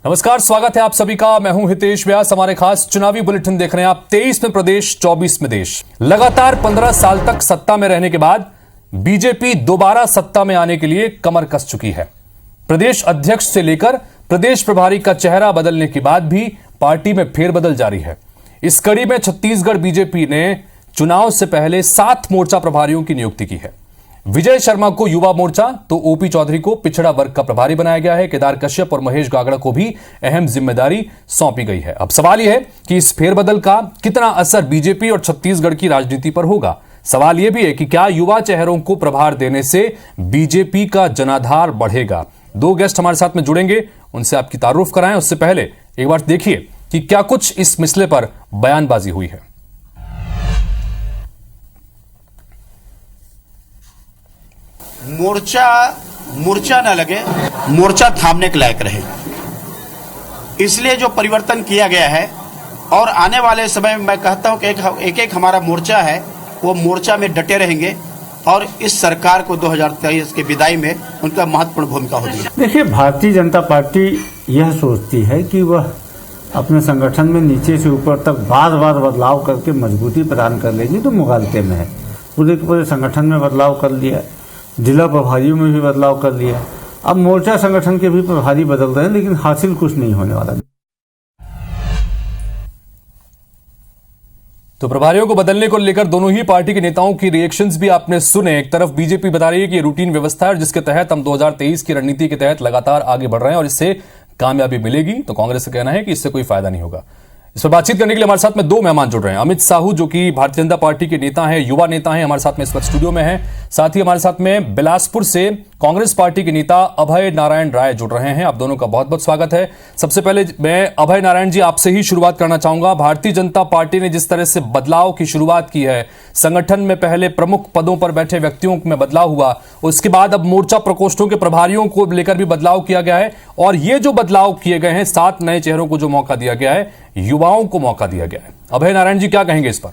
नमस्कार, स्वागत है आप सभी का। मैं हूं हितेश व्यास। हमारे खास चुनावी बुलेटिन देख रहे हैं आप। 23 में प्रदेश, 24 में देश। लगातार 15 साल तक सत्ता में रहने के बाद बीजेपी दोबारा सत्ता में आने के लिए कमर कस चुकी है। प्रदेश अध्यक्ष से लेकर प्रदेश प्रभारी का चेहरा बदलने के बाद भी पार्टी में फेरबदल जारी है। इस कड़ी में छत्तीसगढ़ बीजेपी ने चुनाव से पहले 7 मोर्चा प्रभारियों की नियुक्ति की है। विजय शर्मा को युवा मोर्चा तो ओपी चौधरी को पिछड़ा वर्ग का प्रभारी बनाया गया है। केदार कश्यप और महेश गागड़ा को भी अहम जिम्मेदारी सौंपी गई है। अब सवाल यह है कि इस फेरबदल का कितना असर बीजेपी और छत्तीसगढ़ की राजनीति पर होगा। सवाल यह भी है कि क्या युवा चेहरों को प्रभार देने से बीजेपी का जनाधार बढ़ेगा। 2 गेस्ट हमारे साथ में जुड़ेंगे, उनसे आपकी तारुफ कराएं। उससे पहले एक बार देखिए कि क्या कुछ इस मसले पर बयानबाजी हुई है। मोर्चा न लगे, मोर्चा थामने के लायक रहे, इसलिए जो परिवर्तन किया गया है। और आने वाले समय में मैं कहता हूं कि एक हमारा मोर्चा है, वो मोर्चा में डटे रहेंगे और इस सरकार को 2023 की विदाई में उनका महत्वपूर्ण भूमिका होगी। देखिए, भारतीय जनता पार्टी यह सोचती है कि वह अपने संगठन में नीचे से ऊपर तक बार बदलाव करके मजबूती प्रदान कर लेगी, तो मुगालते में है। पूरे के पूरे संगठन में बदलाव कर लिया, जिला प्रभारियों में भी बदलाव कर लिया। अब मोर्चा संगठन के भी प्रभारी बदल रहे हैं, लेकिन हासिल कुछ नहीं होने वाला। तो प्रभारियों को बदलने को लेकर दोनों ही पार्टी के नेताओं की रिएक्शंस भी आपने सुने। एक तरफ बीजेपी बता रही है कि ये रूटीन व्यवस्था है जिसके तहत हम 2023 की रणनीति के तहत लगातार आगे बढ़ रहे हैं और इससे कामयाबी मिलेगी। तो कांग्रेस का कहना है कि इससे कोई फायदा नहीं होगा। इस पर बातचीत करने के लिए हमारे साथ में 2 मेहमान जुड़ रहे हैं। अमित साहू, जो कि भारतीय जनता पार्टी के नेता हैं, युवा नेता हैं, हमारे साथ में इस वक्त स्टूडियो में हैं। साथ ही हमारे साथ में बिलासपुर से कांग्रेस पार्टी के नेता अभय नारायण राय जुड़ रहे हैं। आप दोनों का बहुत बहुत स्वागत है। सबसे पहले मैं अभय नारायण जी आपसे ही शुरुआत करना चाहूंगा। भारतीय जनता पार्टी ने जिस तरह से बदलाव की शुरुआत की है, संगठन में पहले प्रमुख पदों पर बैठे व्यक्तियों में बदलाव हुआ, उसके बाद अब मोर्चा प्रकोष्ठों के प्रभारियों को लेकर भी बदलाव किया गया है और ये जो बदलाव किए गए हैं, 7 नए चेहरों को जो मौका दिया गया है, युवाओं को मौका दिया गया है। अभय नारायण जी क्या कहेंगे इस पर?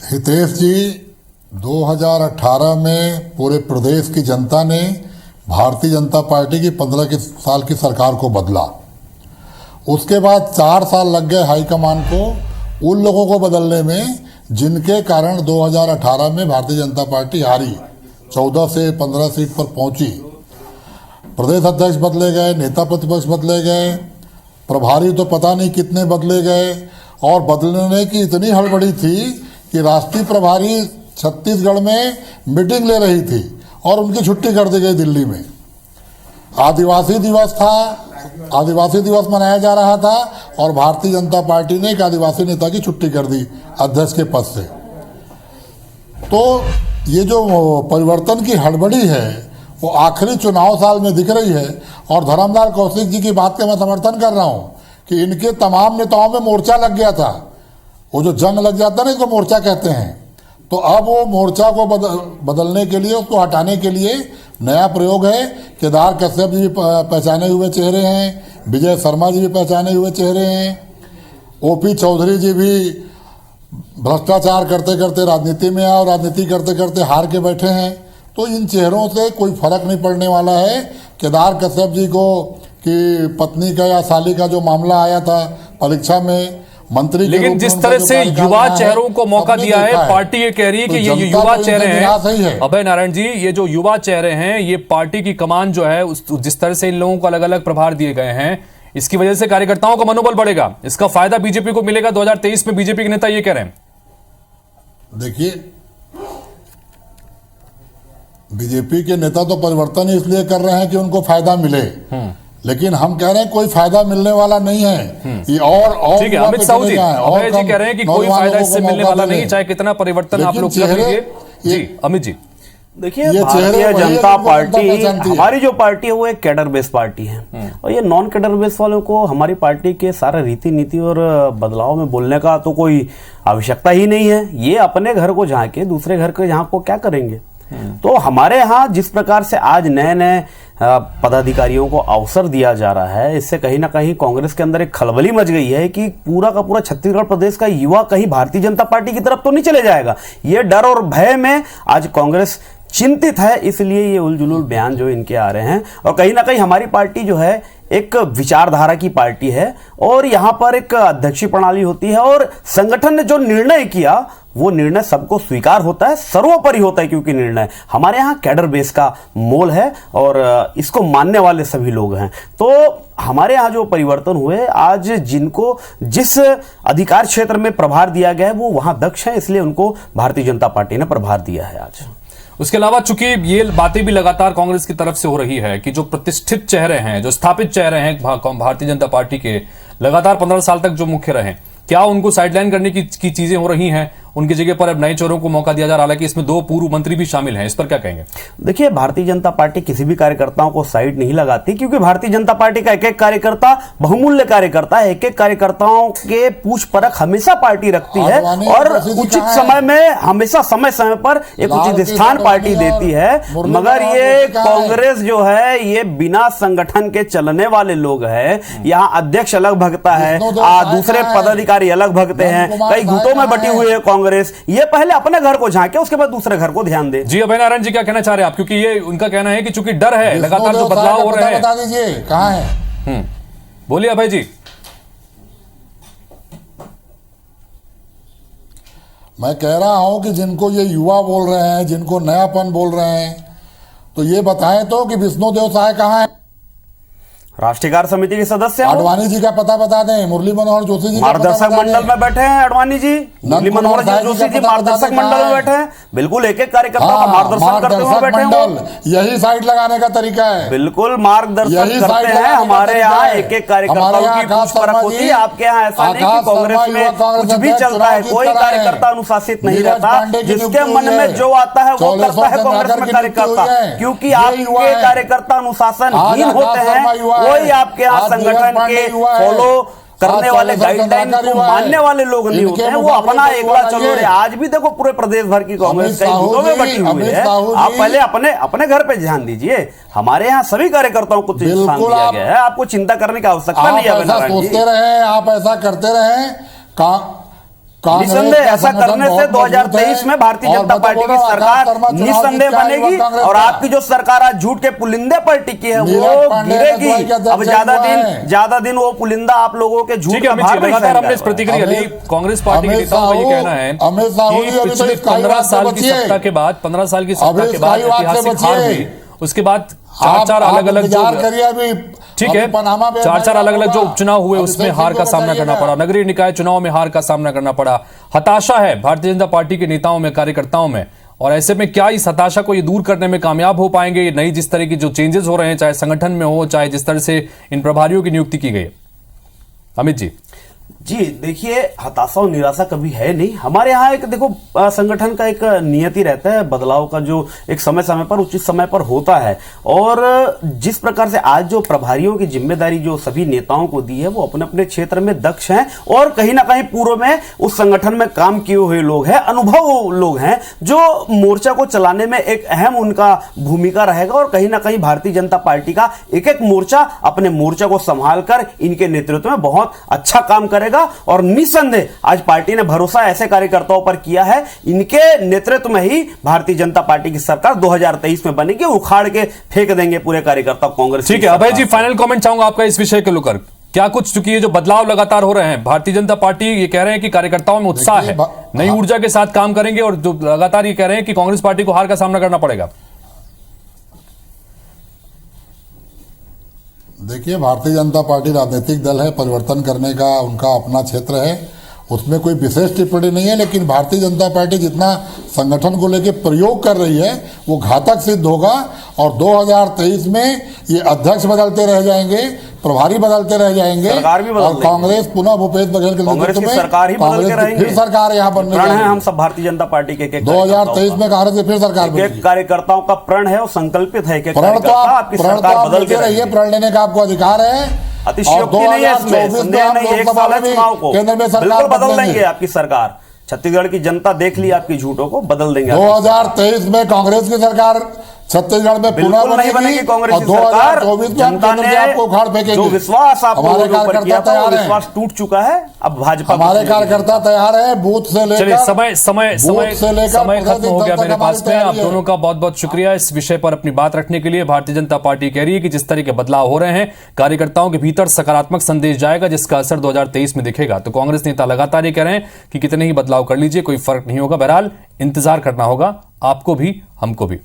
हितेश जी, 2018 में पूरे प्रदेश की जनता ने भारतीय जनता पार्टी की 15 साल की सरकार को बदला। उसके बाद 4 साल लग गए हाईकमान को उन लोगों को बदलने में जिनके कारण 2018 में भारतीय जनता पार्टी हारी, 14 से 15 सीट पर पहुंची। प्रदेश अध्यक्ष बदले गए, नेता प्रतिपक्ष बदले गए, प्रभारी तो पता नहीं कितने बदले गए और बदलने की इतनी हड़बड़ी थी कि राष्ट्रीय प्रभारी छत्तीसगढ़ में मीटिंग ले रही थी और उनकी छुट्टी कर दी गई दिल्ली में। आदिवासी दिवस था, आदिवासी दिवस मनाया जा रहा था और भारतीय जनता पार्टी ने एक आदिवासी नेता की छुट्टी कर दी अध्यक्ष के पद से। तो ये जो परिवर्तन की हड़बड़ी है वो आखिरी चुनाव साल में दिख रही है। और धर्मलाल कौशिक जी की बात का मैं समर्थन कर रहा हूँ कि इनके तमाम नेताओं में मोर्चा लग गया था। वो जो जंग लग जाता है ना, इसको मोर्चा कहते हैं। तो अब वो मोर्चा को बदलने के लिए, उसको हटाने के लिए नया प्रयोग है। केदार कश्यप जी भी पहचाने हुए चेहरे हैं, विजय शर्मा जी भी पहचाने हुए चेहरे हैं, ओपी चौधरी जी भी भ्रष्टाचार करते करते राजनीति में आए और राजनीति करते करते हार के बैठे हैं। तो इन चेहरों से कोई फर्क नहीं पड़ने वाला है। केदार कश्यप जी को कि पत्नी का या साली का जो मामला आया था परीक्षा में मंत्री, लेकिन जिस तरह से युवा चेहरों को मौका दिया है, पार्टी ये कह रही है कि ये युवा चेहरे हैं। अभय नारायण जी, ये जो युवा चेहरे हैं, ये पार्टी की कमान जो है, जिस तरह से इन लोगों को अलग अलग प्रभार दिए गए हैं, इसकी वजह से कार्यकर्ताओं का मनोबल बढ़ेगा, इसका फायदा बीजेपी को मिलेगा। 2023 में बीजेपी के नेता ये कह रहे हैं। देखिए, बीजेपी के नेता तो परिवर्तन इसलिए कर रहे हैं कि उनको फायदा मिले, लेकिन हम कह रहे हैं कोई फायदा मिलने वाला नहीं है। ये और ठीक है अमित साहू जी, अभय जी कह रहे हैं कि कोई फायदा इससे मिलने वाला नहीं, चाहे कितना परिवर्तन आप लोग कर लीजिए। जी अमित जी, देखिए, भारतीय जनता पार्टी, हमारी जो पार्टी है वो एक कैडर बेस पार्टी है और ये नॉन कैडर बेस वालों को हमारी पार्टी के सारे रीति नीति और बदलाव में बोलने का तो कोई आवश्यकता ही नहीं है। ये अपने घर को झांके दूसरे घर के यहाँ को क्या करेंगे। तो हमारे यहाँ जिस प्रकार से आज नए नए पदाधिकारियों को अवसर दिया जा रहा है, इससे कहीं ना कहीं कांग्रेस के अंदर एक खलबली मच गई है कि पूरा का पूरा छत्तीसगढ़ प्रदेश का युवा कहीं भारतीय जनता पार्टी की तरफ तो नहीं चले जाएगा। ये डर और भय में आज कांग्रेस चिंतित है, इसलिए ये उलझुल बयान जो इनके आ रहे हैं। और कहीं ना कहीं हमारी पार्टी जो है एक विचारधारा की पार्टी है और यहां पर एक अध्यक्षीय प्रणाली होती है और संगठन ने जो निर्णय किया वो निर्णय सबको स्वीकार होता है, सर्वोपरि होता है, क्योंकि निर्णय हमारे यहाँ कैडर बेस का मोल है और इसको मानने वाले सभी लोग हैं। तो हमारे यहाँ जो परिवर्तन हुए, आज जिनको जिस अधिकार क्षेत्र में प्रभार दिया गया है वो वहां दक्ष हैं, इसलिए उनको भारतीय जनता पार्टी ने प्रभार दिया है आज। उसके अलावा चूंकि ये बातें भी लगातार कांग्रेस की तरफ से हो रही है कि जो प्रतिष्ठित चेहरे हैं, जो स्थापित चेहरे हैं भारतीय जनता पार्टी के, लगातार 15 साल तक जो मुख्य रहे, क्या उनको साइडलाइन करने की चीजें हो रही हैं? उनकी जगह पर अब नए चेहरों को मौका दिया जा रहा है, हालांकि इसमें 2 पूर्व मंत्री भी शामिल हैं। इस पर क्या कहेंगे? देखिए, भारतीय जनता पार्टी किसी भी कार्यकर्ताओं को साइड नहीं लगाती, क्योंकि भारतीय जनता पार्टी का एक एक कार्यकर्ता बहुमूल्य कार्यकर्ता है। एक एक कार्यकर्ताओं के पूछ परख हमेशा पार्टी रखती है और उचित समय में, हमेशा समय समय पर एक उचित स्थान पार्टी देती है। मगर ये कांग्रेस जो है ये बिना संगठन के चलने वाले लोग हैं। यहाँ अध्यक्ष अलग भगता है, दूसरे पदाधिकारी अलग भगते हैं, कई गुटों में बटी हुई है कांग्रेस। ये पहले अपने घर को झांके, उसके बाद दूसरे घर को ध्यान दे। जी अभय नारायण जी, क्या कहना चाह रहे हैं आप? क्योंकि ये उनका कहना है कि चूंकि डर है, लगातार जो बदलाव हो रहे हैं। बता दीजिए कहां है। बोलिए अभय जी। मैं कह रहा हूं कि जिनको ये युवा बोल रहे हैं, जिनको नयापन बोल रहे हैं, तो ये बताएं तो कि विष्णुदेव साय कहां है? राष्ट्रीय कार्य समिति के सदस्य आडवाणी जी का पता बता दें, मुरली मनोहर जोशी जी मार्गदर्शक मंडल में बैठे हैं। आडवाणी जी, मुरली मनोहर जोशी जी मार्गदर्शक मंडल में बैठे हैं। बिल्कुल एक एक कार्यकर्ता का मार्गदर्शन करते हुए बैठे हैं। यही साइड लगाने का तरीका है। बिल्कुल मार्गदर्शन करते हैं। हमारे यहाँ एक एक कार्यकर्ताओं की पूछ परख होती है। आपके यहाँ ऐसा नहीं कि कांग्रेस में कुछ भी चलता है, कोई कार्यकर्ता अनुशासित नहीं रहता। जिसके मन में जो आता है वो करता है कांग्रेस में कार्यकर्ता, क्योंकि आपके कार्यकर्ता अनुशासनहीन होते हैं। कोई आपके यहाँ संगठन के फॉलो करने वाले, गाइडलाइन को मानने वाले लोग नहीं होते हैं। वो अपना एकला चलो रे। आज भी देखो पूरे प्रदेश भर की कांग्रेस कई गुटों में बटी हुई है। आप पहले अपने घर पे ध्यान दीजिए। हमारे यहाँ सभी कार्यकर्ताओं को स्थान दिया गया है। आपको चिंता करने की आवश्यकता नहीं है। ऐसा सोचते रहे, आप ऐसा करते रहे। निसंदेह ऐसा करने से 2023 में भारतीय जनता पार्टी की सरकार निसंदेह बनेगी और आपकी जो सरकार आज झूठ के पुलिंदे पर टिकी है वो गिरेगी। अब ज्यादा दिन वो पुलिंदा आप लोगों के झूठ का भार नहीं लगातार हमने इस प्रतिक्रिया ली। कांग्रेस पार्टी के नेताओं का ये कहना है कि पिछले 15 साल की सत्ता के बाद, 15 साल की सत्ता के बाद ऐतिहासिक हार हुई, उसके बाद चार अलग अलग ठीक है, 4 अलग अलग जो उपचुनाव हुए उसमें हार का सामना करना पड़ा, नगरीय निकाय चुनाव में हार का सामना करना पड़ा। हताशा है भारतीय जनता पार्टी के नेताओं में, कार्यकर्ताओं में, और ऐसे में क्या इस हताशा को ये दूर करने में कामयाब हो पाएंगे? ये नई जिस तरह की जो चेंजेस हो रहे हैं, चाहे संगठन में हो, चाहे जिस तरह से इन प्रभारियों की नियुक्ति की गई है। अमित जी। जी देखिए, हताशा और निराशा कभी है नहीं। हमारे यहाँ एक देखो संगठन का एक नियति रहता है बदलाव का, जो एक समय समय पर, उचित समय पर होता है। और जिस प्रकार से आज जो प्रभारियों की जिम्मेदारी जो सभी नेताओं को दी है वो अपने अपने क्षेत्र में दक्ष हैं और कहीं ना कहीं पूर्व में उस संगठन में काम किए हुए लोग हैं, अनुभव लोग हैं, जो मोर्चा को चलाने में एक अहम उनका भूमिका रहेगा। और कहीं ना कहीं भारतीय जनता पार्टी का एक एक मोर्चा अपने मोर्चा को संभाल कर इनके नेतृत्व में बहुत अच्छा काम करेगा। और निसंदेह आज पार्टी ने भरोसा ऐसे कार्यकर्ताओं पर किया है, इनके नेतृत्व में ही भारतीय जनता पार्टी की सरकार 2023 में बनेगी। उखाड़ के फेंक देंगे पूरे कार्यकर्ता कांग्रेस। ठीक है अभय जी, फाइनल कमेंट चाहूंगा आपका इस विषय को लेकर। क्या कुछ, चूंकि ये जो बदलाव लगातार हो रहे हैं, भारतीय जनता पार्टी ये कह रहे हैं कि कार्यकर्ताओं में उत्साह है, नई ऊर्जा के साथ काम करेंगे, और जो लगातार ये कह रहे हैं कि कांग्रेस पार्टी को हार का सामना करना पड़ेगा। देखिए, भारतीय जनता पार्टी राजनीतिक दल है, परिवर्तन करने का उनका अपना क्षेत्र है, उसमें कोई विशेष टिप्पणी नहीं है। लेकिन भारतीय जनता पार्टी जितना संगठन को लेकर प्रयोग कर रही है वो घातक सिद्ध होगा। और 2023 में ये अध्यक्ष बदलते रह जाएंगे, प्रभारी बदलते रह जाएंगे, और कांग्रेस पुनः भूपेश बघेल के नेतृत्व में सरकार ही बदल के रहेगी। फिर सरकार यहाँ बनने वाली है। हम सब भारतीय जनता पार्टी के 2023 में कांग्रेस की फिर सरकार बनेगी। कार्यकर्ताओं का प्रण है और संकल्पित है कि प्रण तो आप लेते रहिए, प्रण लेने का आपको अधिकार है। अतिशयोक्ति नहीं है इसमें, संदेह नहीं। एक साल है चुनाव को, केंद्र में सरकार बदल देंगे आपकी सरकार। छत्तीसगढ़ की जनता देख ली आपकी झूठों को, बदल देंगे। 2023 में कांग्रेस की सरकार छत्तीसगढ़ में पुनः बिल्कुल नहीं बनेगी कांग्रेस और की सरकार। 2024 में जनता केंद्र से आपको उखाड़ फेंकेंगे। जो विश्वास आप हमारे लोगों के ऊपर किया कार्यकर्ता था, वो तैयार विश्वास है, टूट चुका है। अब भाजपा हमारे कार्यकर्ता तैयार है, बूथ से लेकर चलिए समय समय समय से लेकर समय खत्म प्रदेश हो गया तक मेरे हमारी पास में। तैयारी आप है। दोनों का बहुत बहुत शुक्रिया इस विषय पर अपनी बात रखने के लिए। भारतीय जनता पार्टी कह रही है कि जिस तरह के बदलाव हो रहे हैं, कार्यकर्ताओं के भीतर सकारात्मक संदेश जाएगा जिसका असर 2023 में दिखेगा। तो कांग्रेस नेता लगातार ये कह रहे हैं कि कितने ही बदलाव कर लीजिए, कोई फर्क नहीं होगा। बहरहाल इंतजार करना होगा आपको भी, हमको भी।